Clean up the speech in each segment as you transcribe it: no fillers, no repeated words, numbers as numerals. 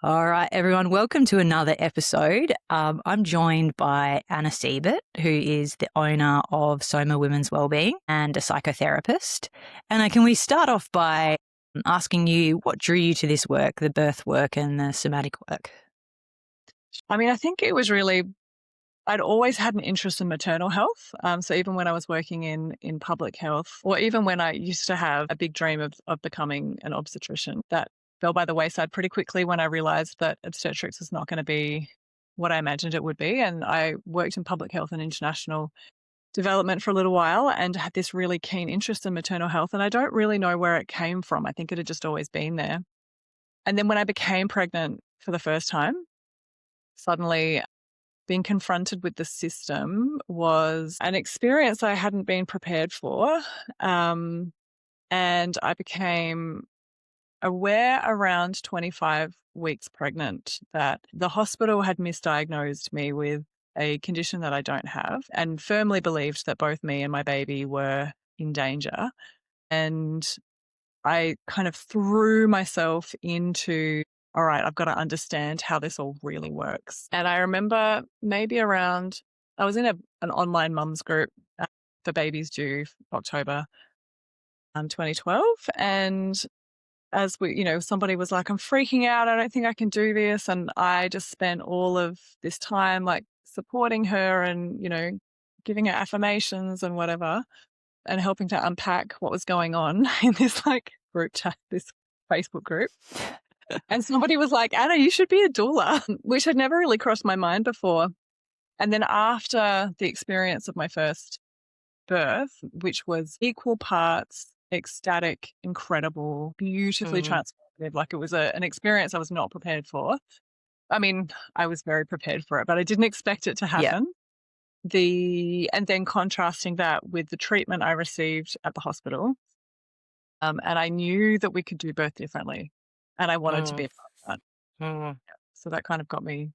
All right, everyone, welcome to another episode. I'm joined by Anna Siebert, who is the owner of Soma Women's Wellbeing and a psychotherapist. Anna, can we start off by asking you what drew you to this work, the birth work and the somatic work? I think it was really, I'd always had an interest in maternal health. So even when I was working in public health, or even when I used to have a big dream of becoming an obstetrician, that fell by the wayside pretty quickly when I realized that obstetrics was not going to be what I imagined it would be. And I worked in public health and international development for a little while and had this really keen interest in maternal health. And I don't really know where it came from. I think it had just always been there. And then when I became pregnant for the first time, suddenly being confronted with the system was an experience I hadn't been prepared for. And I became aware around 25 weeks pregnant that the hospital had misdiagnosed me with a condition that I don't have and firmly believed that both me and my baby were in danger. And I kind of threw myself into, all right, I've got to understand how this all really works. And I remember maybe around, I was in an online mums group for babies due October 2012. And as somebody was like, I'm freaking out. I don't think I can do this. And I just spent all of this time like supporting her and, giving her affirmations and whatever, and helping to unpack what was going on in this like group chat, this Facebook group. And somebody was like, Anna, you should be a doula, which had never really crossed my mind before. And then after the experience of my first birth, which was equal parts ecstatic, incredible, beautifully transformative, like it was an experience I was not prepared for. I mean, I was very prepared for it, but I didn't expect it to happen. And then contrasting that with the treatment I received at the hospital. And I knew that we could do birth differently. And I wanted to be a part of that. So that kind of got me.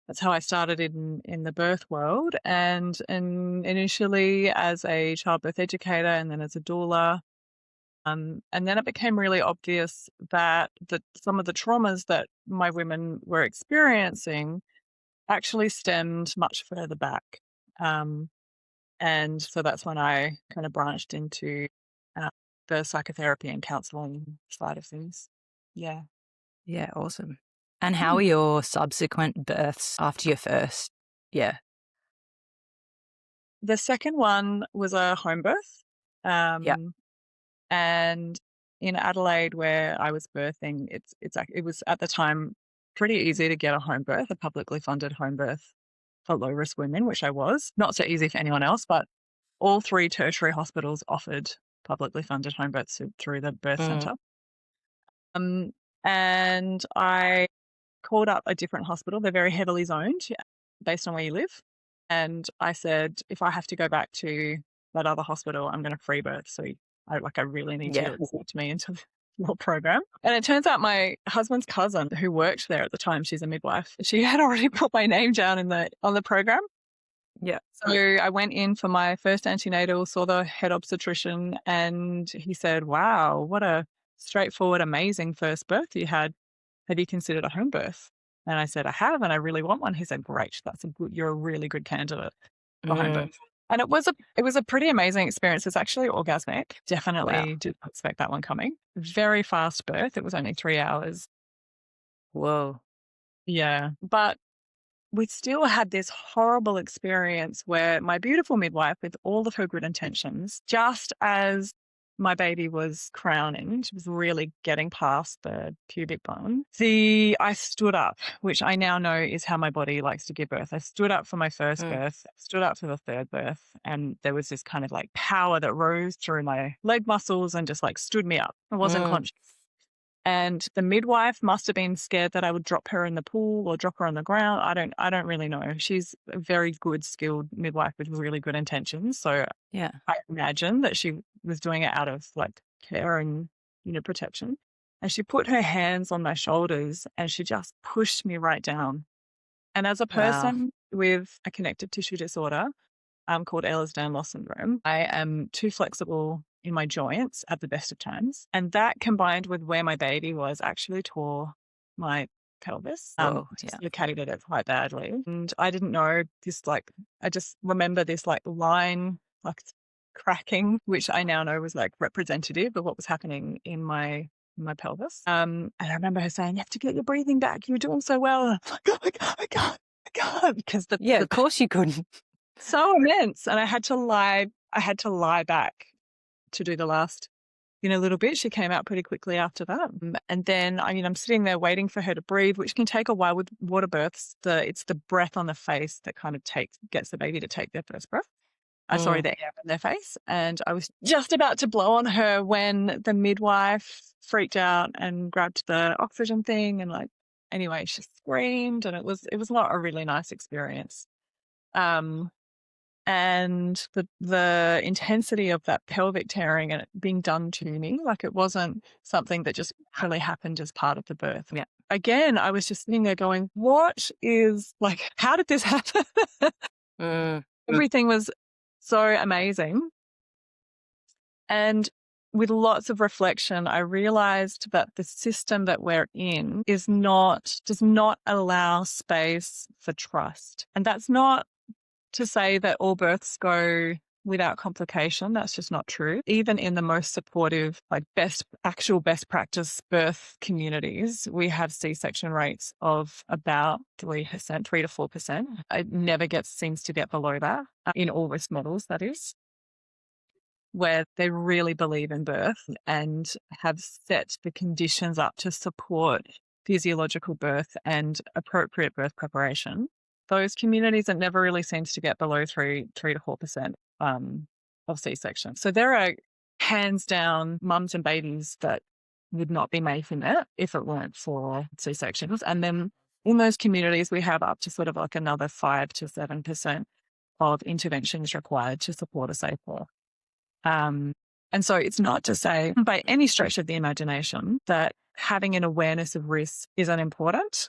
That's how I started in the birth world. And initially as a childbirth educator and then as a doula. And then it became really obvious that some of the traumas that my women were experiencing actually stemmed much further back. And so that's when I kind of branched into the psychotherapy and counseling side of things. Yeah. Yeah, awesome. And how were your subsequent births after your first? Yeah. The second one was a home birth. And in Adelaide, where I was birthing, it was at the time pretty easy to get a home birth, a publicly funded home birth for low risk women, which I was. Not so easy for anyone else, but all 3 tertiary hospitals offered publicly funded home births through the birth centre. And I called up a different hospital. They're very heavily zoned based on where you live. And I said, if I have to go back to that other hospital, I'm going to free birth. So I really need you to accept me into your program. And it turns out my husband's cousin, who worked there at the time, she's a midwife, she had already put my name down on the program. Yeah. So I went in for my first antenatal, saw the head obstetrician, and he said, wow, what a straightforward, amazing first birth you had. Have you considered a home birth? And I said, I have, and I really want one. He said, great, you're a really good candidate for home birth. And it was a pretty amazing experience. It's actually orgasmic. Definitely didn't expect that one coming. Very fast birth. It was only 3 hours. Whoa. Yeah. But we still had this horrible experience where my beautiful midwife, with all of her good intentions, just as my baby was crowning, she was really getting past the pubic bone. I stood up, which I now know is how my body likes to give birth. I stood up for my first birth, stood up for the third birth, and there was this kind of like power that rose through my leg muscles and just like stood me up. I wasn't conscious. And the midwife must have been scared that I would drop her in the pool or drop her on the ground. I don't really know. She's a very good, skilled midwife with really good intentions. So yeah, I imagine that she was doing it out of like care and, protection. And she put her hands on my shoulders and she just pushed me right down. And as a person with a connective tissue disorder called Ehlers-Danlos syndrome, I am too flexible in my joints at the best of times. And that combined with where my baby was actually tore my pelvis, Oh, yeah. dislocated it quite badly. And I didn't know this, I just remember this line, cracking, which I now know was representative of what was happening in my pelvis. And I remember her saying, "You have to get your breathing back. You're doing so well." And I'm like, "Oh my God, I can't," because Of course you couldn't. so immense. And I had to lie back to do the last, little bit. She came out pretty quickly after that. And then, I'm sitting there waiting for her to breathe, which can take a while with water births. It's the breath on the face that kind of gets the baby to take their first breath. The air in their face. And I was just about to blow on her when the midwife freaked out and grabbed the oxygen thing. And anyway, she screamed, and it was not a really nice experience. And the intensity of that pelvic tearing and it being done to me, it wasn't something that just really happened as part of the birth. Yeah. Again, I was just sitting there going, what is, how did this happen? Everything was so amazing. And with lots of reflection, I realized that the system that we're in does not allow space for trust. And that's not to say that all births go without complication. That's just not true. Even in the most supportive, best practice birth communities, we have C-section rates of about 3%, 3 to 4%. It never seems to get below that in all risk models, that is, where they really believe in birth and have set the conditions up to support physiological birth and appropriate birth preparation. Those communities, it never really seems to get below 3 to 4% of C-section. So there are hands down mums and babies that would not be making it if it weren't for C-sections. And then in those communities, we have up to sort of another 5 to 7% of interventions required to support a safe birth. And so it's not to say by any stretch of the imagination that having an awareness of risk isn't important,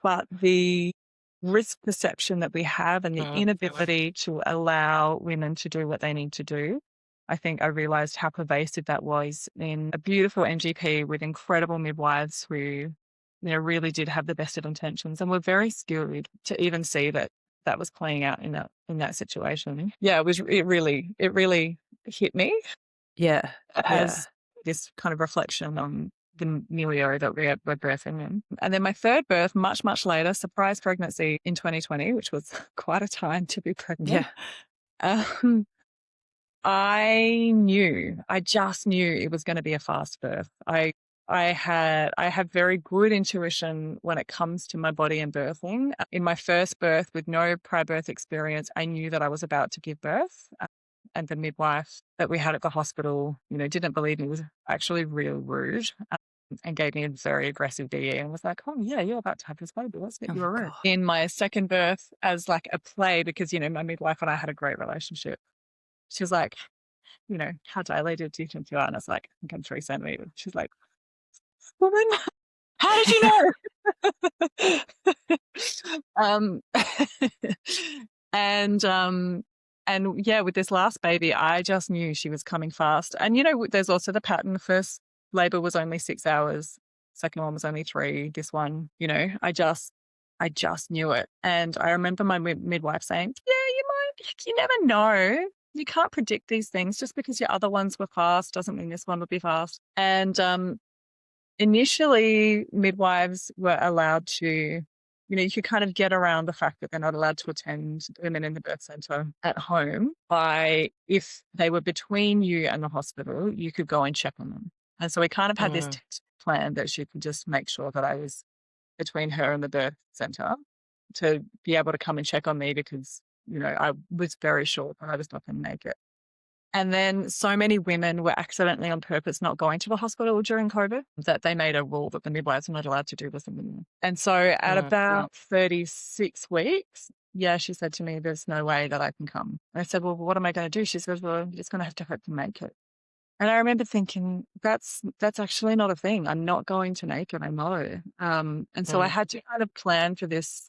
but the risk perception that we have and the inability to allow women to do what they need to do, I think I realized how pervasive that was in a beautiful NGP with incredible midwives who, really did have the best of intentions and were very skilled to even see that was playing out in that situation. Yeah, it really hit me. Yeah. As this kind of reflection on the milieu that we're birthing in. And then my third birth, much, much later, surprise pregnancy in 2020, which was quite a time to be pregnant. Yeah. I just knew it was going to be a fast birth. I have very good intuition when it comes to my body and birthing. In my first birth, with no prior birth experience, I knew that I was about to give birth. And the midwife that we had at the hospital, didn't believe me, was actually real rude and gave me a very aggressive DE and was like, "Oh yeah, you're about to have this baby. Let's get you a room." In my second birth, as a play, because, my midwife and I had a great relationship. She was like, "How dilated do you think you are?" And I was like, "I think I'm 3 centimeters." She's like, "Woman, how did you know?" And yeah, with this last baby, I just knew she was coming fast. And, there's also the pattern. The first labor was only 6 hours. Second one was only 3. This one, I just knew it. And I remember my midwife saying, "Yeah, you never know. You can't predict these things. Just because your other ones were fast doesn't mean this one will be fast." And initially, midwives were allowed to, you could kind of get around the fact that they're not allowed to attend women in the birth centre at home by, if they were between you and the hospital, you could go and check on them. And so we kind of had this plan that she could just make sure that I was between her and the birth centre to be able to come and check on me because, I was very sure that I was not going to make it. And then so many women were accidentally on purpose not going to the hospital during COVID that they made a rule that the midwives were not allowed to do this anymore. And so at about 36 weeks, she said to me, "There's no way that I can come." And I said, "Well, what am I going to do?" She said, "Well, you're just going to have to hope to make it." And I remember thinking, that's actually not a thing. I'm not going to make it, I know. And so I had to kind of plan for this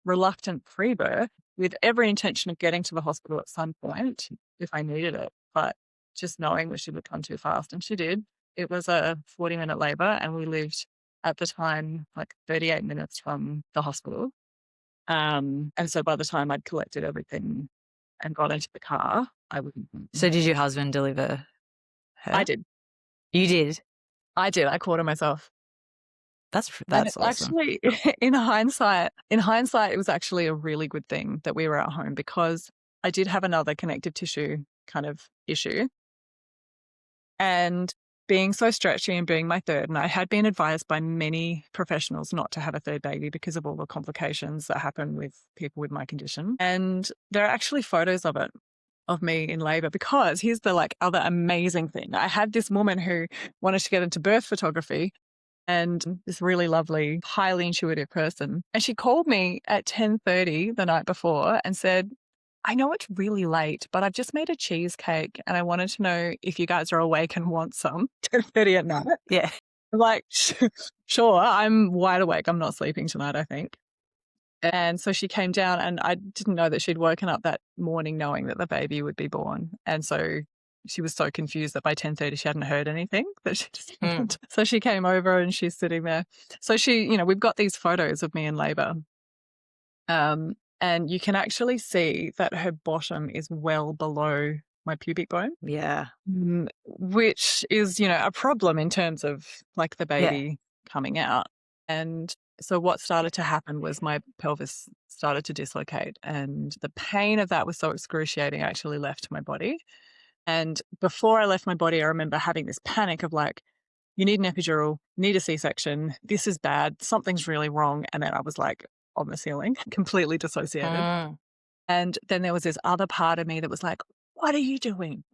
reluctant pre-birth with every intention of getting to the hospital at some point if I needed it, but just knowing that she would come too fast. And she did. It was a 40-minute labor and we lived at the time, like 38 minutes from the hospital. And so by the time I'd collected everything and got into the car, I wouldn't. So did your husband deliver her? I did. You did? I did. I caught her myself. That's And awesome. actually, in hindsight, it was actually a really good thing that we were at home, because I did have another connective tissue kind of issue. And being so stretchy and being my third, and I had been advised by many professionals not to have a third baby because of all the complications that happen with people with my condition. And there are actually photos of it, of me in labor, because here's the other amazing thing. I had this woman who wanted to get into birth photography, and this really lovely, highly intuitive person. And she called me at 10:30 the night before and said, I know it's really late, but I've just made a cheesecake and I wanted to know if you guys are awake and want some. 10:30 at night. Yeah. I'm like, sure, I'm wide awake. I'm not sleeping tonight, I think. And so she came down, and I didn't know that she'd woken up that morning knowing that the baby would be born. And so she was so confused that by 10:30 she hadn't heard anything, that she just So she came over and she's sitting there. So we've got these photos of me in labor. And you can actually see that her bottom is well below my pubic bone. Yeah. Which is, a problem in terms of the baby coming out. And so what started to happen was my pelvis started to dislocate, and the pain of that was so excruciating, I actually left my body. And before I left my body, I remember having this panic of you need an epidural, need a C-section, this is bad, something's really wrong. And then I was on the ceiling, completely dissociated. And then there was this other part of me that was like, what are you doing?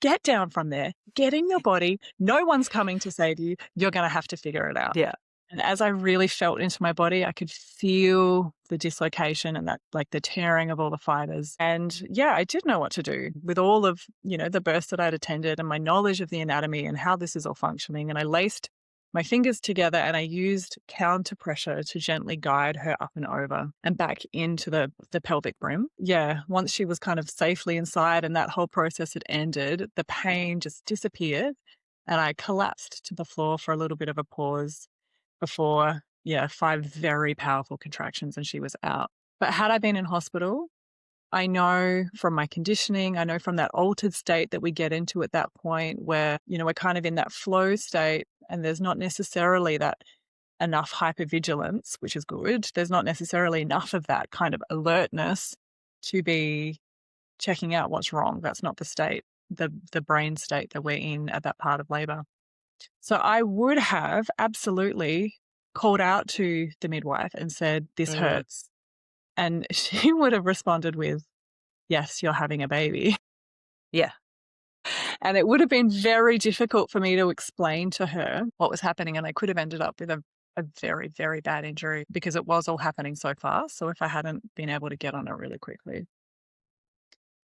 Get down from there, get in your body. No one's coming to save you. You're going to have to figure it out. Yeah. And as I really felt into my body, I could feel the dislocation and that the tearing of all the fibers. And I did know what to do with all of, the births that I'd attended and my knowledge of the anatomy and how this is all functioning. And I laced my fingers together and I used counter pressure to gently guide her up and over and back into the pelvic brim. Yeah. Once she was kind of safely inside and that whole process had ended, the pain just disappeared and I collapsed to the floor for a little bit of a pause before, 5 very powerful contractions and she was out. But had I been in hospital, I know from my conditioning, I know from that altered state that we get into at that point where, we're kind of in that flow state and there's not necessarily that enough hypervigilance, which is good. There's not necessarily enough of that kind of alertness to be checking out what's wrong. That's not the state, the brain state that we're in at that part of labor. So I would have absolutely called out to the midwife and said, this hurts. And she would have responded with, yes, you're having a baby. Yeah. And it would have been very difficult for me to explain to her what was happening. And I could have ended up with a very, very bad injury because it was all happening so fast. So if I hadn't been able to get on it really quickly.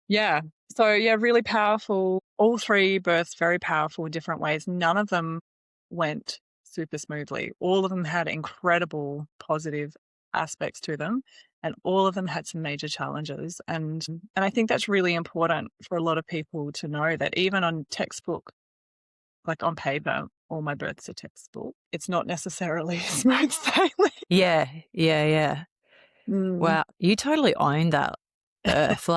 Yeah. So really powerful. All 3 births, very powerful in different ways. None of them went super smoothly. All of them had incredible positive aspects to them. And all of them had some major challenges. And I think that's really important for a lot of people to know that even on textbook, on paper, all my births are textbook. It's not necessarily smooth sailing. Yeah. Wow. You totally owned that birth.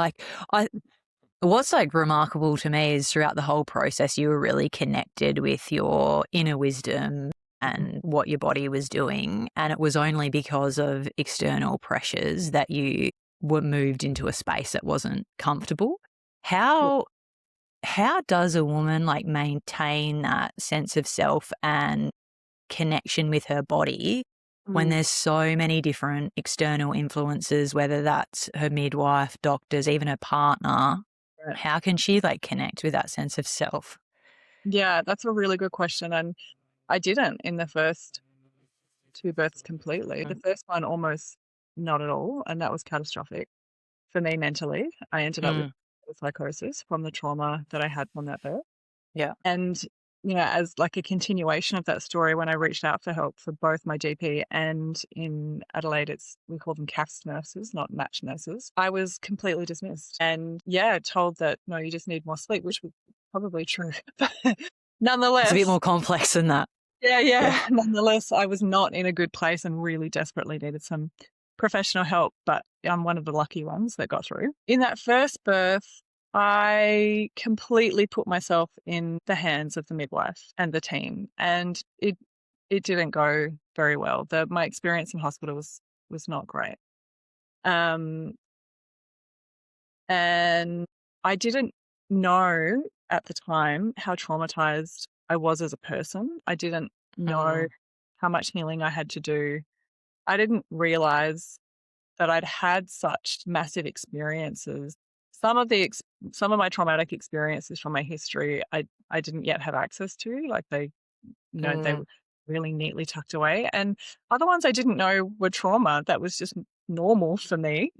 What's remarkable to me is throughout the whole process, you were really connected with your inner wisdom and what your body was doing. And it was only because of external pressures that you were moved into a space that wasn't comfortable. How does a woman maintain that sense of self and connection with her body when there's so many different external influences, whether that's her midwife, doctors, even her partner? Right. How can she connect with that sense of self? Yeah, that's a really good question. And I didn't in the first 2 births completely. The first one almost not at all. And that was catastrophic for me mentally. I ended up with psychosis from the trauma that I had from that birth. Yeah. And, as a continuation of that story, when I reached out for help for both my GP and in Adelaide, we call them CAFS nurses, not match nurses, I was completely dismissed. And told that, no, you just need more sleep, which was probably true. Nonetheless. It's a bit more complex than that. Yeah. Nonetheless, I was not in a good place and really desperately needed some professional help, but I'm one of the lucky ones that got through. In that first birth, I completely put myself in the hands of the midwife and the team, and it didn't go very well. My experience in hospital was not great. Um, and I didn't know at the time how traumatized I was as a person. I didn't know Mm, how much healing I had to do. I didn't realize that I'd had such massive experiences. Some of my traumatic experiences from my history, I didn't yet have access to. Like they mm, were really neatly tucked away, and other ones I didn't know were trauma. That was just normal for me.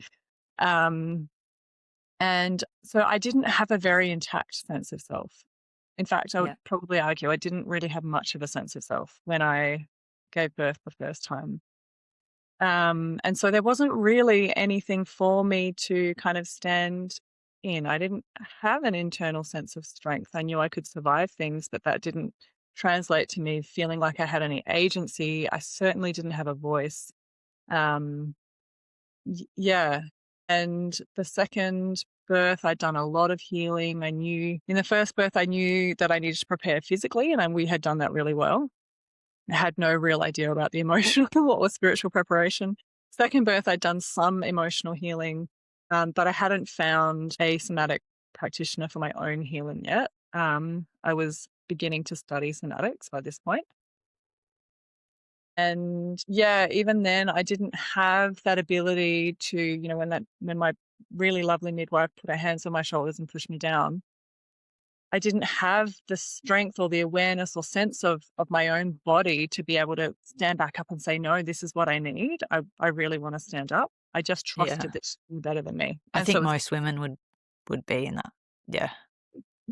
Um, and so I didn't have a very intact sense of self. In fact, I would yeah. probably argue I didn't really have much of a sense of self when I gave birth the first time. And so there wasn't really anything for me to kind of stand in. I didn't have an internal sense of strength. I knew I could survive things, but that didn't translate to me feeling like I had any agency. I certainly didn't have a voice. Um, yeah. And the second birth, I'd done a lot of healing. I knew in the first birth, I knew that I needed to prepare physically, and we had done that really well. I had no real idea about the emotional or spiritual preparation. Second birth, I'd done some emotional healing, but I hadn't found a somatic practitioner for my own healing yet. I was beginning to study somatics by this point. And yeah, even then I didn't have that ability to, when my really lovely midwife put her hands on my shoulders and pushed me down, I didn't have the strength or the awareness or sense of my own body to be able to stand back up and say, no, this is what I need. I really want to stand up. I just Yeah. trusted that she knew better than me. I And think so, most women would be in that. Yeah.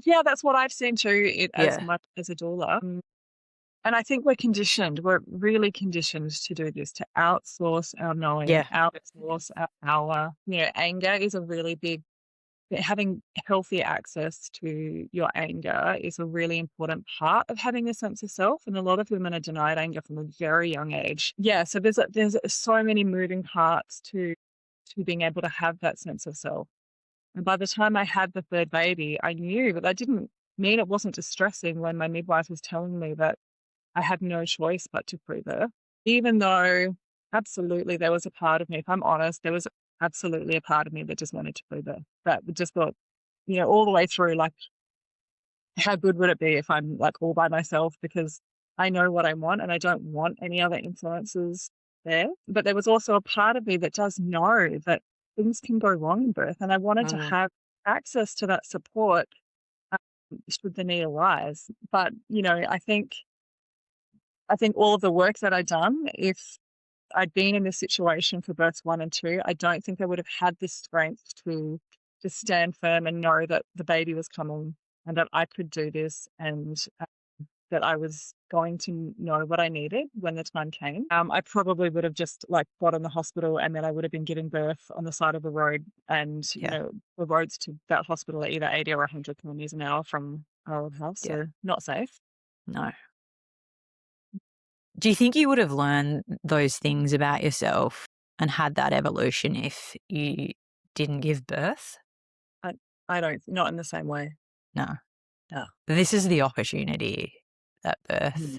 yeah, that's what I've seen too, as Yeah. much as a doula. And I think we're conditioned, we're really conditioned to do this, to outsource our knowing, Yeah. outsource our power. Anger is a really big, having healthy access to your anger is a really important part of having a sense of self. And a lot of women are denied anger from a very young age. Yeah. So there's so many moving parts to being able to have that sense of self. And by the time I had the third baby, I knew, but that didn't mean it wasn't distressing when my midwife was telling me that I had no choice but to pre-birth, even though absolutely there was a part of me, if I'm honest, there was absolutely a part of me that just wanted to pre-birth, that just thought, all the way through, like, how good would it be if I'm like all by myself, because I know what I want and I don't want any other influences there. But there was also a part of me that does know that things can go wrong in birth. And I wanted to Mm, have access to that support um, should the need arise. But, I think all of the work that I'd done, if I'd been in this situation for births 1 and 2, I don't think I would have had this strength to stand firm and know that the baby was coming and that I could do this, and that I was going to know what I needed when the time came. I probably would have just like got in the hospital, and then I would have been giving birth on the side of the road. And, yeah. the roads to that hospital are either 80 or 100 kilometers an hour from our old house. Yeah. So not safe. No. Do you think you would have learned those things about yourself and had that evolution if you didn't give birth? I, I don't, not in the same way. No. No. This is the opportunity that Mm. birth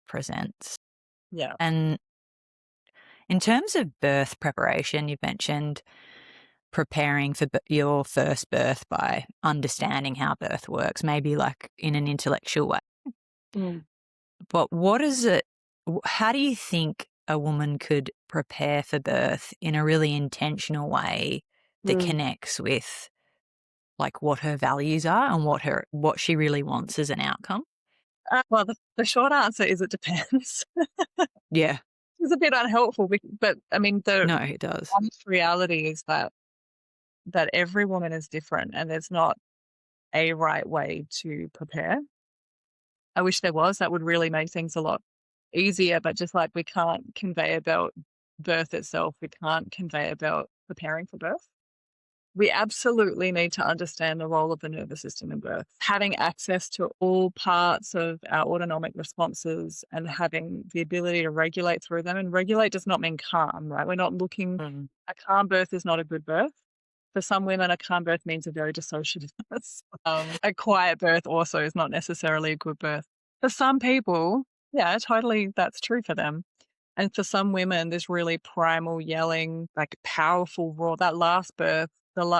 presents. Yeah. And in terms of birth preparation, you've mentioned preparing for your first birth by understanding how birth works, maybe like in an intellectual way. Mm. But what is it? How do you think a woman could prepare for birth in a really intentional way that Mm. connects with like what her values are and what she really wants as an outcome? Well, the short answer is it depends. Yeah, It's a bit unhelpful, but I mean, the no, it does. honest reality is that every woman is different, and there's not a right way to prepare. I wish there was. That would really make things a lot easier. But just like we can't convey about birth itself, we can't convey about preparing for birth. We absolutely need to understand the role of the nervous system in birth. Having access to all parts of our autonomic responses and having the ability to regulate through them. And regulate does not mean calm, right? We're not looking, Mm. a calm birth is not a good birth. For some women, a calm birth means a very dissociative birth. A quiet birth also is not necessarily a good birth. For some people, yeah, totally, that's true for them. And for some women, this really primal yelling, like powerful roar, that last birth,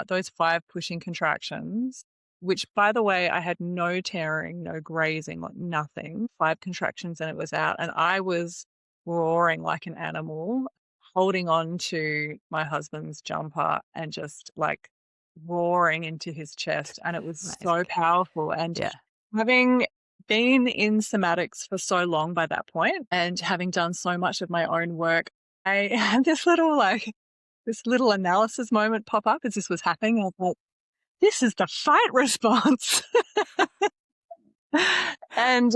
those 5 pushing contractions, which by the way, I had no tearing, no grazing, like nothing, 5 contractions and it was out. And I was roaring like an animal, holding on to my husband's jumper and just like roaring into his chest. And it was so Amazing. powerful. And Yeah. having been in somatics for so long by that point and having done so much of my own work, I had this little analysis moment pop up as this was happening. I was like, this is the fight response. and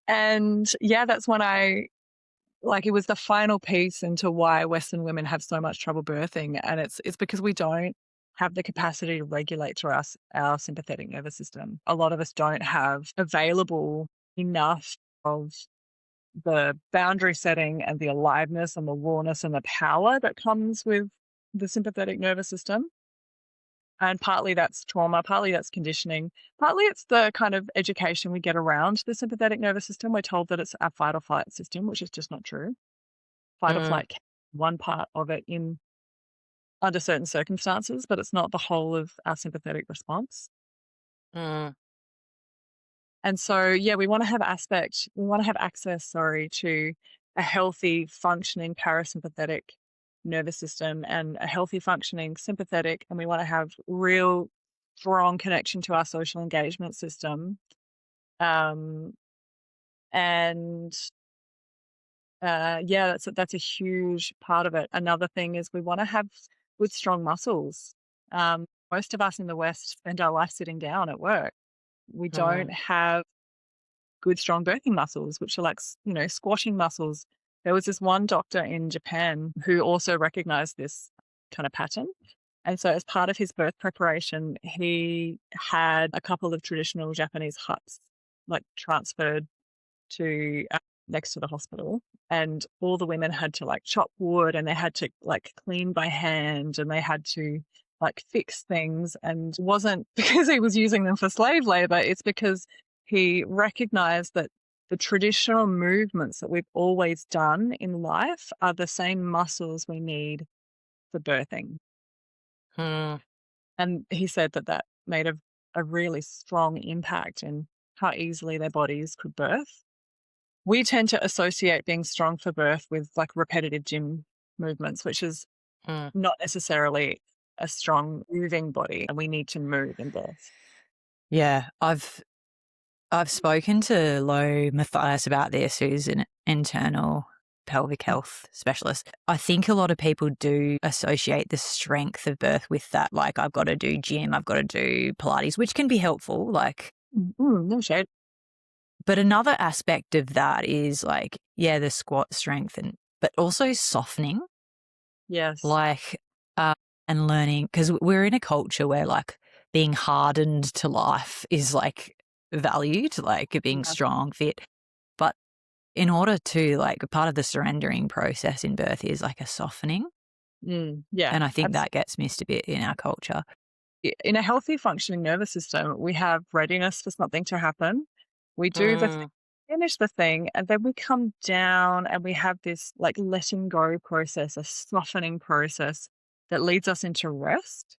and yeah, that's when it was the final piece into why Western women have so much trouble birthing. And it's because we don't have the capacity to regulate through our sympathetic nervous system. A lot of us don't have available enough of the boundary setting and the aliveness and the rawness and the power that comes with the sympathetic nervous system. And partly that's trauma, partly that's conditioning, partly it's the kind of education we get around the sympathetic nervous system. We're told that it's our fight or flight system, which is just not true. Fight or Mm. flight can be one part of it in under certain circumstances, but it's not the whole of our sympathetic response. Mm. And so, yeah, we want to have access, to a healthy, functioning parasympathetic nervous system and a healthy, functioning sympathetic. And we want to have real strong connection to our social engagement system. Um, and yeah, that's a huge part of it. Another thing is we want to have good, strong muscles. Most of us in the West spend our life sitting down at work. We don't Mm. have good, strong birthing muscles, which are like, squashing muscles. There was this one doctor in Japan who also recognized this kind of pattern. And so, as part of his birth preparation, he had a couple of traditional Japanese huts like transferred to next to the hospital. And all the women had to like chop wood and they had to like clean by hand and they had to like fix things. And it wasn't because he was using them for slave labor, it's because he recognized that the traditional movements that we've always done in life are the same muscles we need for birthing. Mm. And he said that that made a really strong impact in how easily their bodies could birth. We tend to associate being strong for birth with like repetitive gym movements, which is Mm. not necessarily a strong moving body, and we need to move in birth. Yeah, I've spoken to Lo Matthias about this, who's an internal pelvic health specialist. I think a lot of people do associate the strength of birth with that. Like, I've got to do gym, I've got to do Pilates, which can be helpful. Like, No shade. but another aspect of that is like, yeah, the squat strength but also softening, Yes. like, and learning, because we're in a culture where like being hardened to life is like valued, like being Yeah. strong, fit. But in order to like, part of the surrendering process in birth is like a softening. Yeah. And I think that gets missed a bit in our culture. In a healthy functioning nervous system, we have readiness for something to happen. We do the thing, Mm. finish the thing, and then we come down and we have this like letting go process, a softening process that leads us into rest.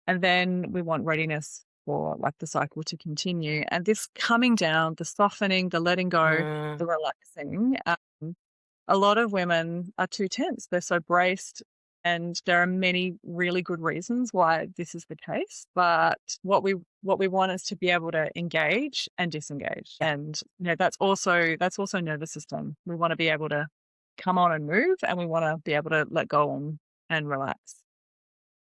And then we want readiness for like the cycle to continue. And this coming down, the softening, the letting go, Mm. the relaxing, a lot of women are too tense. They're so braced. And there are many really good reasons why this is the case. But what we want is to be able to engage and disengage. Yeah. And that's also nervous system. We want to be able to come on and move, and we want to be able to let go and relax.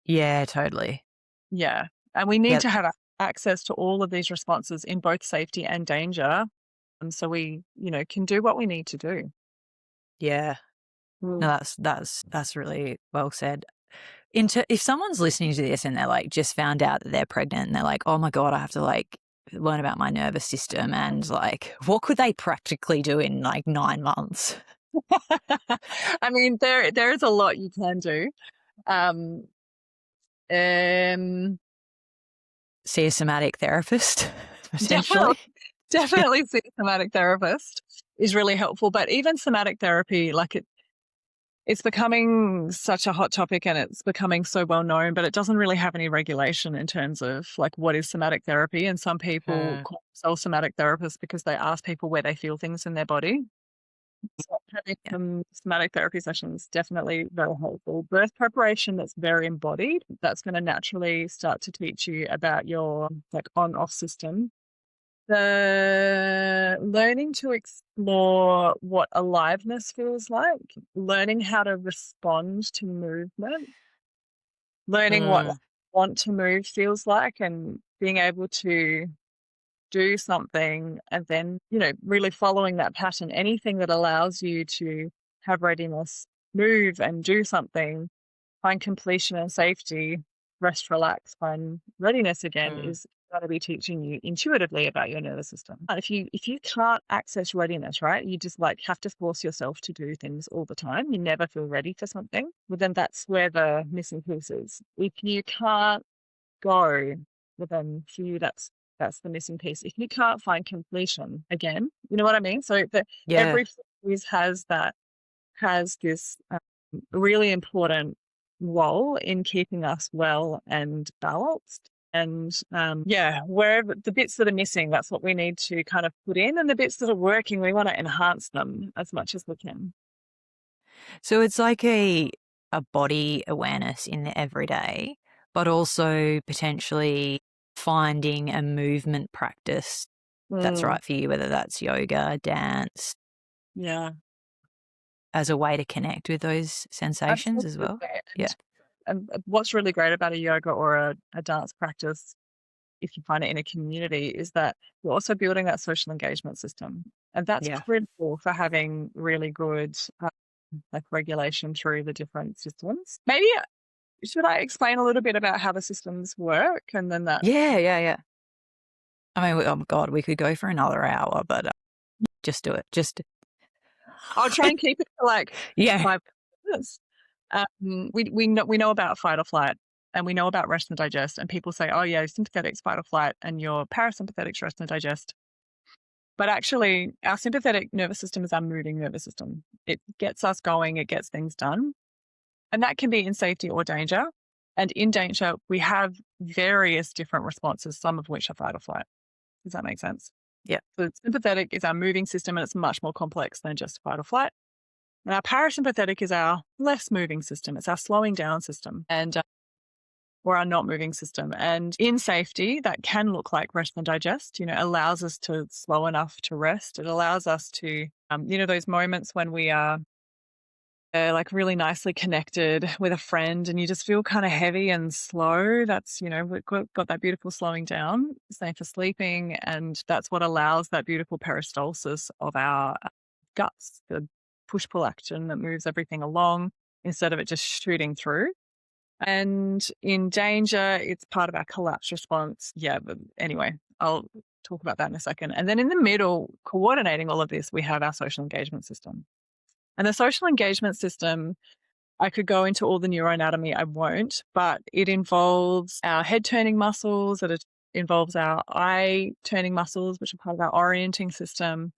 Yeah, totally. Yeah. And we need Yeah. to have access to all of these responses in both safety and danger. And so we, can do what we need to do. Yeah. Mm. No, that's really well said. if someone's listening to this and they're like just found out that they're pregnant and they're like, oh my God, I have to like learn about my nervous system, and like what could they practically do in like 9 months? I mean, there is a lot you can do. Um, See a somatic therapist, potentially. definitely see a somatic therapist is really helpful. But even somatic therapy, like it's becoming such a hot topic and it's becoming so well known, but it doesn't really have any regulation in terms of like what is somatic therapy. And some people call themselves somatic therapists because they ask people where they feel things in their body. So having some somatic therapy sessions definitely very helpful. Birth preparation that's very embodied. That's going to naturally start to teach you about your like on-off system. The learning to explore what aliveness feels like, learning how to respond to movement, learning what want to move feels like, and being able to do something and then, really following that pattern. Anything that allows you to have readiness, move and do something, find completion and safety, rest, relax, find readiness again is going to be teaching you intuitively about your nervous system. And if you can't access readiness, right, you just like have to force yourself to do things all the time. You never feel ready for something. Well, then that's where the missing piece is. If you can't go, well, then for you, that's the missing piece. If you can't find completion again, you know what I mean? So every phase has this really important role in keeping us well and balanced. And wherever the bits that are missing, that's what we need to kind of put in. And the bits that are working, we want to enhance them as much as we can. So it's like a body awareness in the everyday, but also potentially finding a movement practice that's right for you, whether that's yoga, dance. Yeah. As a way to connect with those sensations as well. Yeah. And what's really great about a yoga or a dance practice, if you find it in a community, is that you're also building that social engagement system. And that's critical for having really good like regulation through the different systems. Maybe should I explain a little bit about how the systems work and then that? Yeah. I mean, oh my God, we could go for another hour, but just do it. I'll try and keep it to like 5 minutes. We know about fight or flight, and we know about rest and digest. And people say, "Oh yeah, sympathetic's fight or flight, and your parasympathetic's rest and digest." But actually, our sympathetic nervous system is our moving nervous system. It gets us going. It gets things done, and that can be in safety or danger. And in danger, we have various different responses, some of which are fight or flight. Does that make sense? Yeah. So sympathetic is our moving system, and it's much more complex than just fight or flight. And our parasympathetic is our less moving system. It's our slowing down system and or our not moving system. And in safety, that can look like rest and digest, allows us to slow enough to rest. It allows us to, those moments when we are like really nicely connected with a friend and you just feel kind of heavy and slow. That's, we've got that beautiful slowing down, same for sleeping. And that's what allows that beautiful peristalsis of our guts, the push-pull action that moves everything along instead of it just shooting through. And in danger, it's part of our collapse response. Yeah, but anyway, I'll talk about that in a second. And then in the middle, coordinating all of this, we have our social engagement system. And the social engagement system, I could go into all the neuroanatomy, I won't, but it involves our head turning muscles, it involves our eye turning muscles, which are part of our orienting system,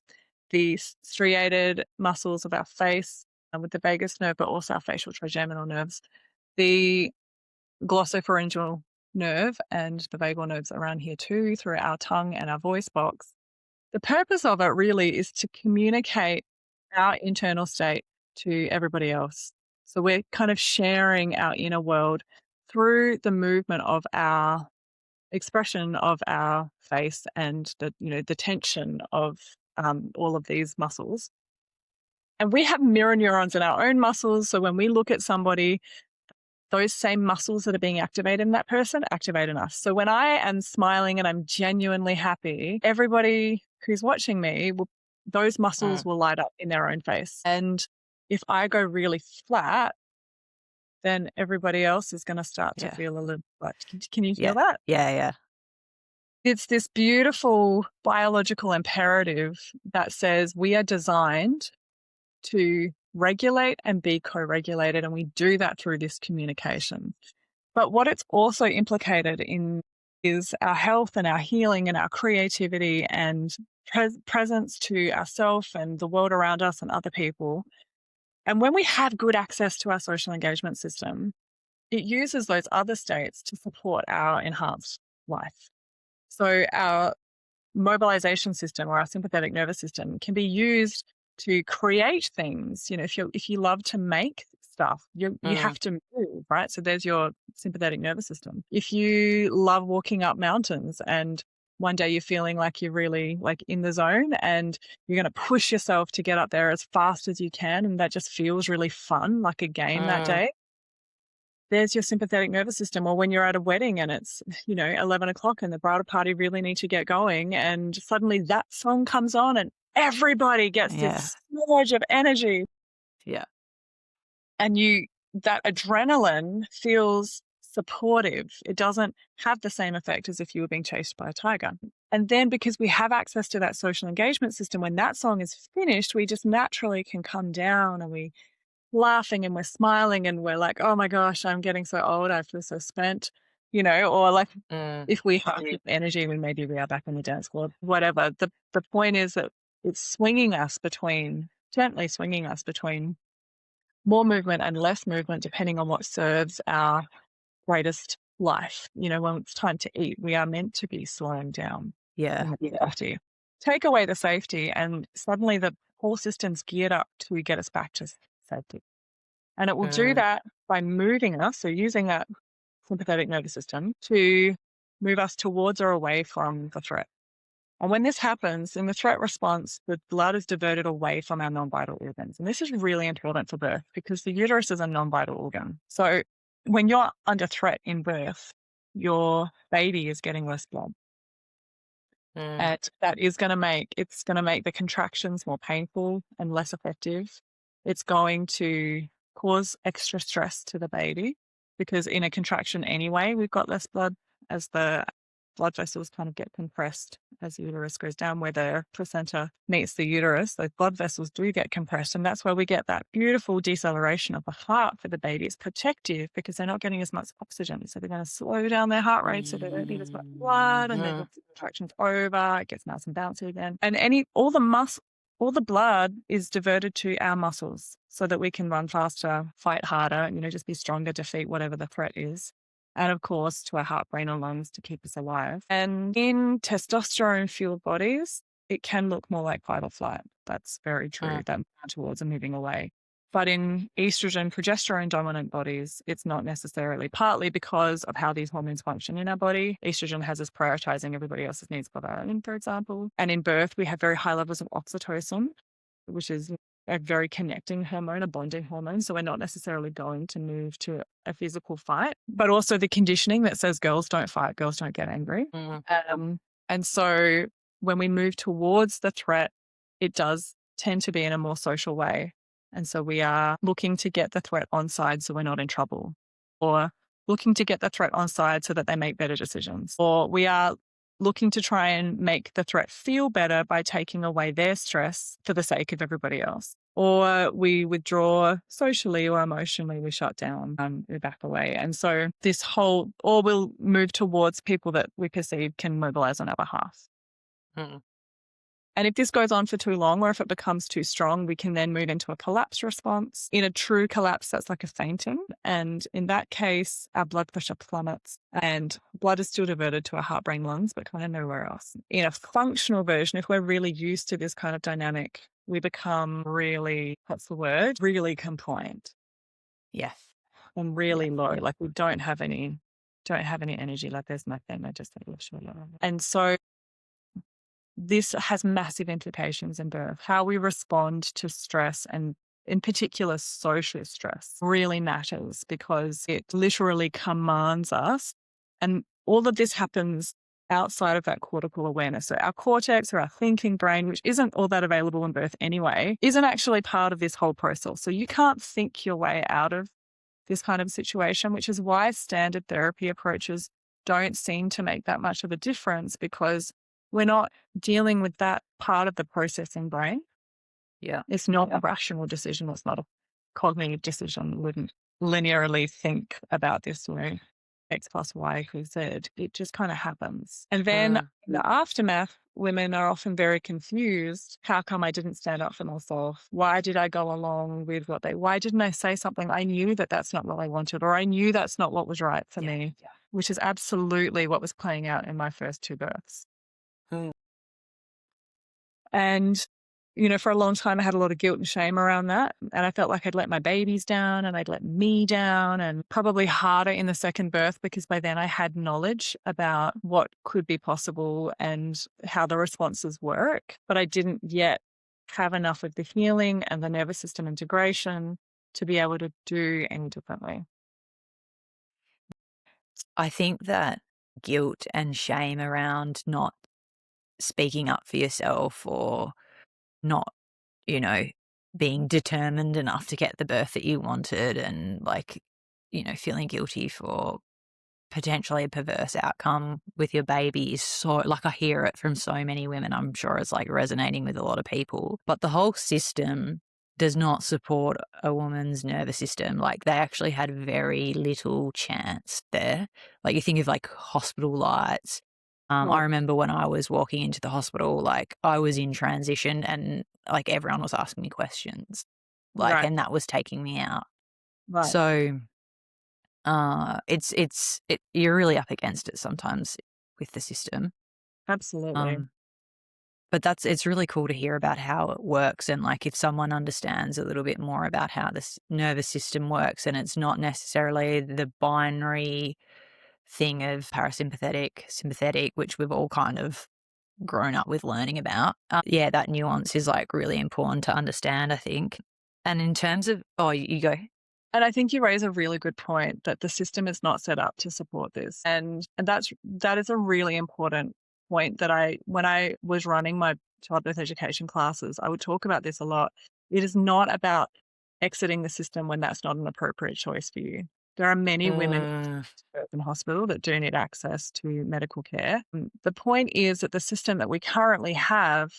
the striated muscles of our face with the vagus nerve, but also our facial trigeminal nerves, the glossopharyngeal nerve and the vagal nerves around here too, through our tongue and our voice box. The purpose of it really is to communicate our internal state to everybody else. So we're kind of sharing our inner world through the movement of our expression of our face and the tension of all of these muscles. And we have mirror neurons in our own muscles. So when we look at somebody, those same muscles that are being activated in that person activate in us. So when I am smiling and I'm genuinely happy, everybody who's watching me, those muscles will light up in their own face. And if I go really flat, then everybody else is going to start to feel a little like, can you feel that? Yeah. It's this beautiful biological imperative that says we are designed to regulate and be co-regulated, and we do that through this communication. But what it's also implicated in is our health and our healing and our creativity and presence to ourselves and the world around us and other people. And when we have good access to our social engagement system, it uses those other states to support our enhanced life. So our mobilization system or our sympathetic nervous system can be used to create things. You know, if you love to make stuff, you have to move, right? So there's your sympathetic nervous system. If you love walking up mountains and one day you're feeling like you're really like in the zone and you're going to push yourself to get up there as fast as you can, and that just feels really fun, like a game that day, there's your sympathetic nervous system. Or when you're at a wedding and it's, 11 o'clock and the bridal party really need to get going, and suddenly that song comes on and everybody gets this surge of energy. Yeah. And that adrenaline feels supportive. It doesn't have the same effect as if you were being chased by a tiger. And then because we have access to that social engagement system, when that song is finished, we just naturally can come down and we laughing and we're smiling and we're like, oh my gosh, I'm getting so old. I feel so spent, or like if we have energy, we are back on the dance floor, whatever. The point is that it's gently swinging us between more movement and less movement, depending on what serves our greatest life. When it's time to eat, we are meant to be slowing down. Yeah. Take away the safety and suddenly the whole system's geared up to get us back to safety. And it will do that by moving us, so using that sympathetic nervous system to move us towards or away from the threat. And when this happens, in the threat response, the blood is diverted away from our non-vital organs. And this is really important for birth because the uterus is a non-vital organ. So when you're under threat in birth, your baby is getting less blood. And that is going to make the contractions more painful and less effective. It's going to cause extra stress to the baby because in a contraction anyway, we've got less blood as the blood vessels kind of get compressed as the uterus goes down, where the placenta meets the uterus. Those blood vessels do get compressed, and that's where we get that beautiful deceleration of the heart for the baby. It's protective because they're not getting as much oxygen, so they're going to slow down their heart rate so they don't need as much blood, and then the contraction's over, it gets nice and bouncy again. And all the blood is diverted to our muscles so that we can run faster, fight harder, just be stronger, defeat whatever the threat is. And of course, to our heart, brain, and lungs to keep us alive. And in testosterone-fueled bodies, it can look more like fight or flight. That's very true, that towards and moving away. But in estrogen, progesterone dominant bodies, it's not necessarily, partly because of how these hormones function in our body. Estrogen has us prioritizing everybody else's needs for our own, for example. And in birth, we have very high levels of oxytocin, which is a very connecting hormone, a bonding hormone. So we're not necessarily going to move to a physical fight, but also the conditioning that says girls don't fight, girls don't get angry. And so when we move towards the threat, it does tend to be in a more social way. And so we are looking to get the threat on side so we're not in trouble, or looking to get the threat on side so that they make better decisions, or we are looking to try and make the threat feel better by taking away their stress for the sake of everybody else. Or we withdraw socially or emotionally, we shut down, we back away. And so or we'll move towards people that we perceive can mobilize on our behalf. And if this goes on for too long, or if it becomes too strong, we can then move into a collapse response. In a true collapse, that's like a fainting. And in that case, our blood pressure plummets and blood is still diverted to our heart, brain, lungs, but kind of nowhere else. In a functional version, if we're really used to this kind of dynamic, we become really, really compliant. Yes. And really low. Like we don't have any energy. Like there's nothing. I just think we're sure. And so this has massive implications in birth. How we respond to stress, and in particular social stress, really matters because it literally commands us. And all of this happens outside of that cortical awareness. So our cortex, or our thinking brain, which isn't all that available in birth anyway, isn't actually part of this whole process. So you can't think your way out of this kind of situation, which is why standard therapy approaches don't seem to make that much of a difference, because we're not dealing with that part of the processing brain. Yeah. It's not a rational decision. It's not a cognitive decision. Wouldn't linearly think about this, X plus Y equals Z. It just kind of happens. And then in the aftermath, women are often very confused. How come I didn't stand up for myself? Why did I go along with why didn't I say something? I knew that that's not what I wanted, or I knew that's not what was right for me, which is absolutely what was playing out in my first 2 births. And for a long time, I had a lot of guilt and shame around that. And I felt like I'd let my babies down and I'd let me down, and probably harder in the second birth, because by then I had knowledge about what could be possible and how the responses work. But I didn't yet have enough of the healing and the nervous system integration to be able to do any differently. I think that guilt and shame around not speaking up for yourself, or not, being determined enough to get the birth that you wanted, and feeling guilty for potentially a perverse outcome with your baby is so, I hear it from so many women. I'm sure it's resonating with a lot of people, but the whole system does not support a woman's nervous system. They actually had very little chance there. You think of hospital lights. I remember when I was walking into the hospital, I was in transition, and everyone was asking me questions, Right. and that was taking me out. Right. So you're really up against it sometimes with the system. Absolutely. But it's really cool to hear about how it works, and if someone understands a little bit more about how this nervous system works, and it's not necessarily the binary thing of parasympathetic, sympathetic, which we've all kind of grown up with learning about. That nuance is really important to understand, I think. And in terms of, you go. And I think you raise a really good point, that the system is not set up to support this. And that is a really important point that when I was running my childbirth education classes, I would talk about this a lot. It is not about exiting the system when that's not an appropriate choice for you. There are many women in hospital that do need access to medical care. The point is that the system that we currently have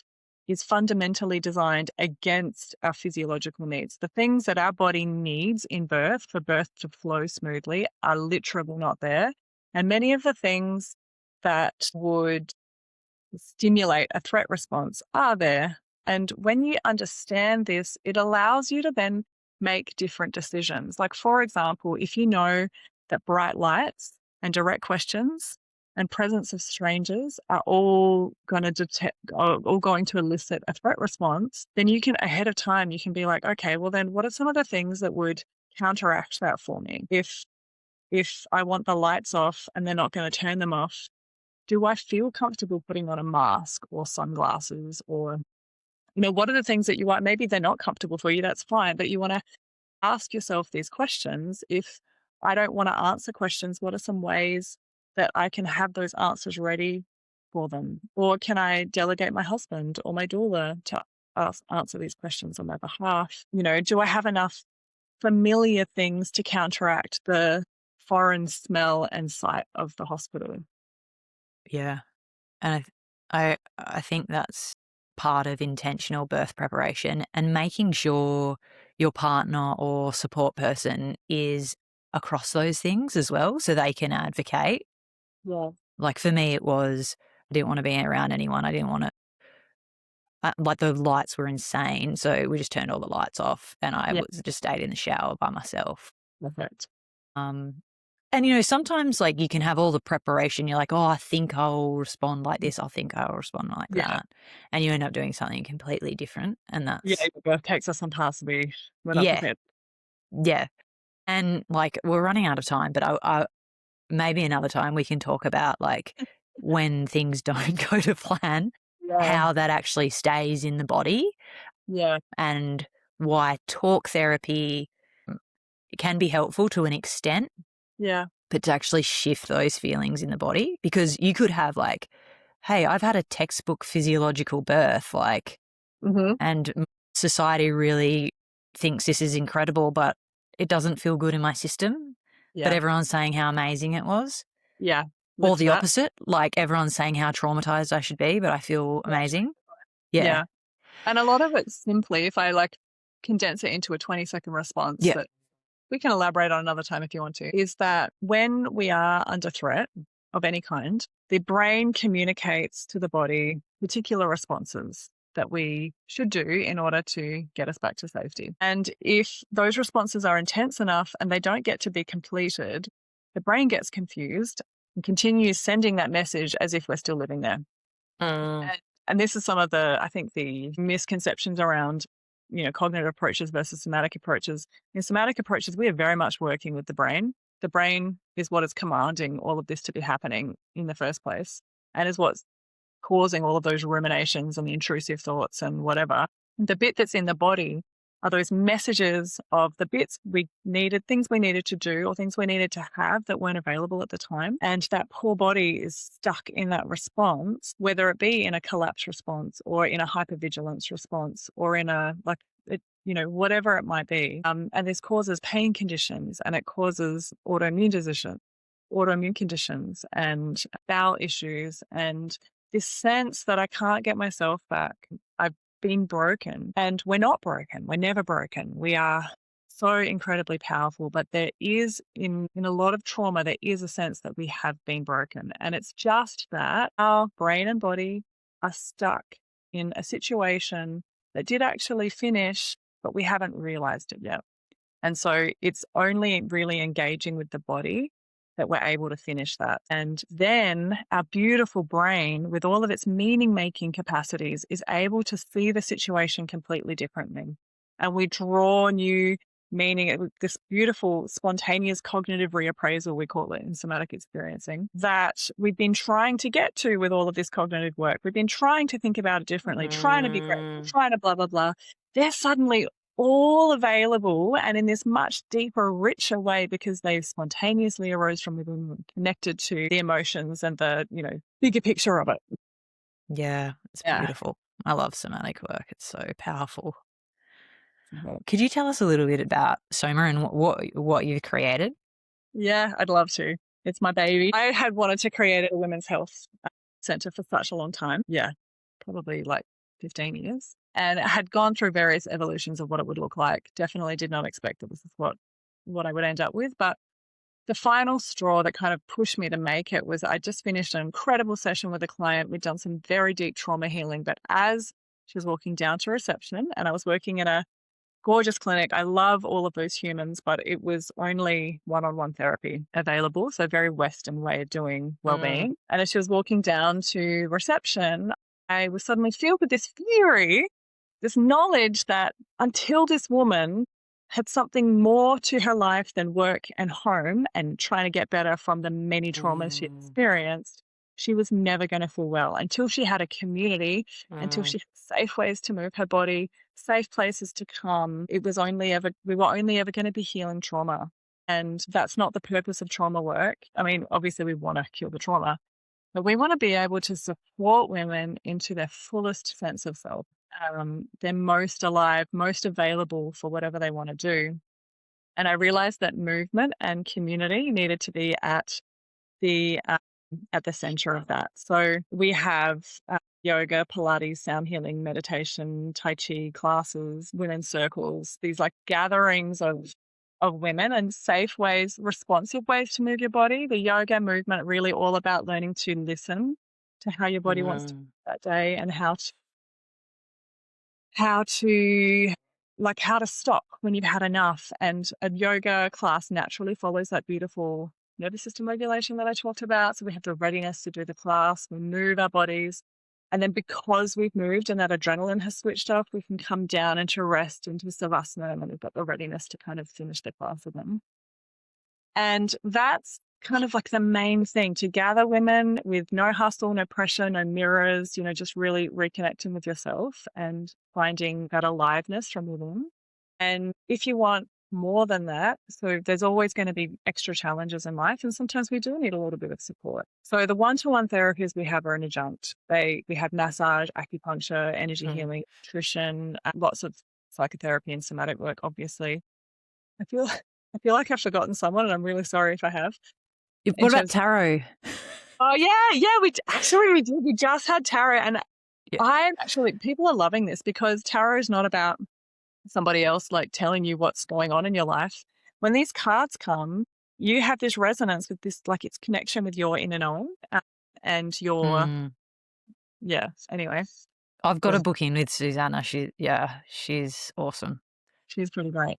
is fundamentally designed against our physiological needs. The things that our body needs in birth for birth to flow smoothly are literally not there. And many of the things that would stimulate a threat response are there. And when you understand this, it allows you to then make different decisions. For example, if you know that bright lights and direct questions and presence of strangers are all going to elicit a threat response, then you can, ahead of time, you can be like, okay, well then what are some of the things that would counteract that for me? If I want the lights off and they're not going to turn them off, do I feel comfortable putting on a mask or sunglasses? Or, what are the things that you want? Maybe they're not comfortable for you, that's fine, but you want to ask yourself these questions. If I don't want to answer questions, what are some ways that I can have those answers ready for them? Or can I delegate my husband or my doula to answer these questions on my behalf? Do I have enough familiar things to counteract the foreign smell and sight of the hospital? Yeah. And I think that's part of intentional birth preparation, and making sure your partner or support person is across those things as well, so they can advocate. Yeah. For me, it was, I didn't want to be around anyone. I didn't want to, the lights were insane. So we just turned all the lights off, and I just stayed in the shower by myself. Perfect. And, sometimes you can have all the preparation. You're like, oh, I think I'll respond like this. I think I'll respond like that. And you end up doing something completely different. And that's... Yeah, your birth takes us on paths we're not prepared. Yeah. And we're running out of time, but I maybe another time we can talk about when things don't go to plan, how that actually stays in the body. Yeah. And why talk therapy can be helpful to an extent. Yeah. But to actually shift those feelings in the body, because you could have hey, I've had a textbook physiological birth, and society really thinks this is incredible, but it doesn't feel good in my system, but Yeah. everyone's saying how amazing it was. Yeah. Or Live for the that. opposite, like everyone's saying how traumatized I should be, but I feel Yeah. amazing. Yeah. Yeah. And a lot of it simply, if I like condense it into a 20-second response Yeah. that we can elaborate on another time if you want to, is that when we are under threat of any kind, the brain communicates to the body particular responses that we should do in order to get us back to safety. And if those responses are intense enough and they don't get to be completed, the brain gets confused and continues sending that message as if we're still living there. Mm. And this is some of the, I think, the misconceptions around, cognitive approaches versus somatic approaches. In somatic approaches, we are very much working with the brain. The brain is what is commanding all of this to be happening in the first place and is what's causing all of those ruminations and the intrusive thoughts and whatever. The bit that's in the body are those messages of the bits we needed, things we needed to do or things we needed to have that weren't available at the time. And that poor body is stuck in that response, whether it be in a collapse response or in a hypervigilance response or in a, whatever it might be. And this causes pain conditions and it causes autoimmune conditions and bowel issues and this sense that I can't get myself back. I've been broken and we're not broken. We're never broken. We are so incredibly powerful, but there is in a lot of trauma, there is a sense that we have been broken. And it's just that our brain and body are stuck in a situation that did actually finish, but we haven't realized it yet. And so it's only really engaging with the body that we're able to finish that. And then our beautiful brain, with all of its meaning-making capacities, is able to see the situation completely differently. And we draw new meaning, this beautiful spontaneous cognitive reappraisal, we call it in somatic experiencing, that we've been trying to get to with all of this cognitive work. We've been trying to think about it differently, trying to be grateful, trying to blah, blah, blah. They're suddenly all available and in this much deeper, richer way because they've spontaneously arose from within, connected to the emotions and the, bigger picture of it. Yeah, it's Yeah. beautiful. I love somatic work. It's so powerful. Mhm. Could you tell us a little bit about Soma and what you've created? Yeah, I'd love to. It's my baby. I had wanted to create a women's health center for such a long time. Yeah, probably like 15 years. And I had gone through various evolutions of what it would look like. Definitely did not expect that this is what I would end up with. But the final straw that kind of pushed me to make it was I just finished an incredible session with a client. We'd done some very deep trauma healing. But as she was walking down to reception and I was working in a gorgeous clinic. I love all of those humans, but it was only one-on-one therapy available. So very Western way of doing wellbeing. And as she was walking down to reception, I was suddenly filled with this fury, this knowledge that until this woman had something more to her life than work and home and trying to get better from the many traumas she experienced, she was never going to feel well until she had a community, until she had safe ways to move her body, safe places to come. We were only ever going to be healing trauma. And that's not the purpose of trauma work. I mean, obviously we want to cure the trauma, but we want to be able to support women into their fullest sense of self. They're most alive, most available for whatever they want to do. And I realized that movement and community needed to be at the center of that. So we have yoga, Pilates, sound healing, meditation, Tai Chi classes, women's circles, these like gatherings of women and safe ways, responsive ways to move your body. The yoga movement really all about learning to listen to how your body wants to move that day and how to stop when you've had enough. And a yoga class naturally follows that beautiful nervous system regulation that I talked about. So we have the readiness to do the class, we move our bodies. And then because we've moved and that adrenaline has switched off, we can come down into rest, into savasana, and then we've got the readiness to kind of finish the class with them. And that's kind of like the main thing, to gather women with no hustle, no pressure, no mirrors, just really reconnecting with yourself and finding that aliveness from within. And if you want more than that, so there's always going to be extra challenges in life, and sometimes we do need a little bit of support. So the one-to-one therapies we have are an adjunct. We have massage, acupuncture, energy healing, nutrition, lots of psychotherapy and somatic work, obviously. I feel I feel like I've forgotten someone, and I'm really sorry if I have. In What about terms tarot? Oh, yeah, we did. We just had tarot, and Yeah. I actually people are loving this because tarot is not about somebody else, like, telling you what's going on in your life. When these cards come, you have this resonance with this, like, it's connection with your inner knowing, and your Mm. yeah, anyway, I've got a was book in with Susanna. She's awesome. she's pretty great.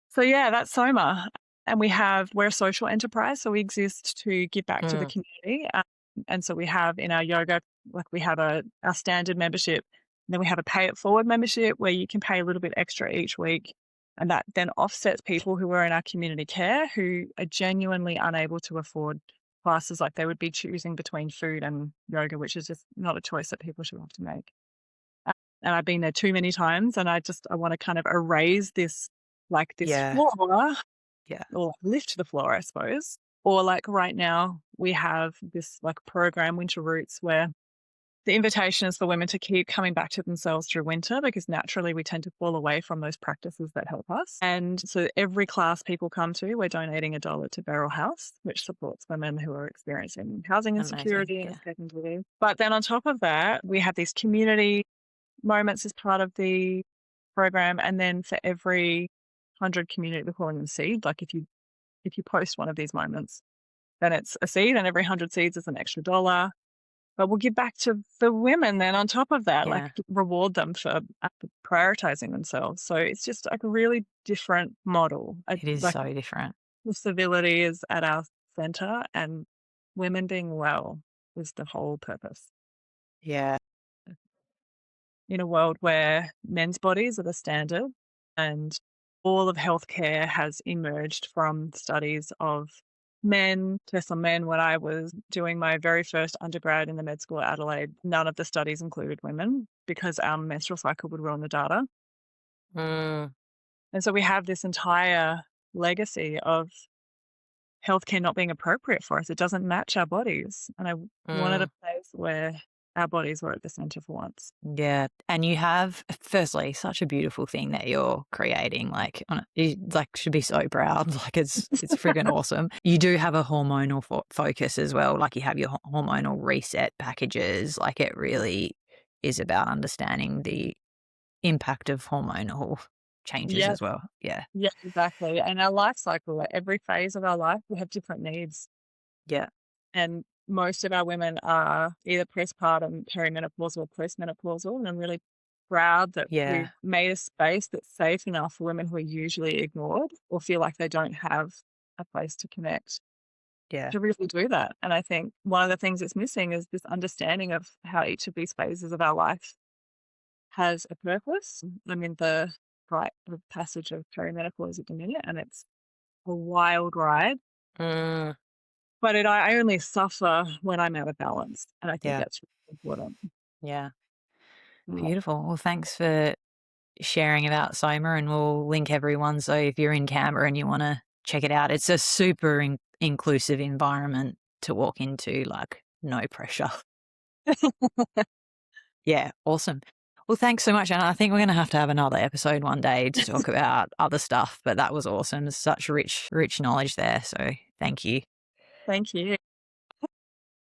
So, yeah, that's Soma, and we're a social enterprise, so we exist to give back to the Mm. community, and so we have in our yoga, like, we have our standard membership, then we have a pay it forward membership where you can pay a little bit extra each week, and that then offsets people who are in our community care who are genuinely unable to afford classes, like, they would be choosing between food and yoga, which is just not a choice that people should have to make. And I've been there too many times, and I wanna kind of erase this, like, this Yeah. floor, Yeah. or lift the floor, I suppose. Or, like, right now, we have this, like, program, Winter Roots, where the invitation is for women to keep coming back to themselves through winter because naturally we tend to fall away from those practices that help us. And so every class people come to, we're donating $1 to Beryl House, which supports women who are experiencing housing Amazing. insecurity and Yeah. escaping to live. But then on top of that, we have these community moments as part of the program. And then for every 100 community, we're calling them seed. Like, if you post one of these moments, then it's a seed, and every 100 seeds is an extra $1. But we'll give back to the women then on top of that, like, Yeah. reward them for prioritizing themselves. So it's just like a really different model. It is Like, so different. the civility is at our center, and women being well is the whole purpose. Yeah. In a world where men's bodies are the standard, and all of healthcare has emerged from studies of tests on men. When I was doing my very first undergrad in the med school at Adelaide, none of the studies included women because our menstrual cycle would ruin the data. Mm. And so we have this entire legacy of healthcare not being appropriate for us. It doesn't match our bodies. And I wanted a Mm. place where our bodies were at the center for once. Yeah. And you have, firstly, such a beautiful thing that you're creating. Like, you like should be so proud. Like, it's friggin' awesome. You do have a hormonal focus as well. Like, you have your hormonal reset packages. Like, it really is about understanding the impact of hormonal changes Yeah. as well. Yeah. Yeah, exactly. And our life cycle, at every phase of our life, we have different needs. Yeah. And most of our women are either postpartum, perimenopausal, or postmenopausal. And I'm really proud that Yeah. we've made a space that's safe enough for women who are usually ignored or feel like they don't have a place to connect Yeah. to really do that. And I think one of the things that's missing is this understanding of how each of these phases of our life has a purpose. I'm in the rite of passage of perimenopause at the minute, and it's a wild ride. Mm. But I only suffer when I'm out of balance, and I think Yeah. that's really important. Yeah. Uh, Beautiful. Well, thanks for sharing about Soma, and we'll link everyone. So if you're in Canberra and you want to check it out, it's a super inclusive environment to walk into, like no pressure. Yeah, awesome. Well, thanks so much, Anna. I think we're going to have another episode one day to talk about other stuff, but that was awesome. There's such rich knowledge there. So thank you. Thank you.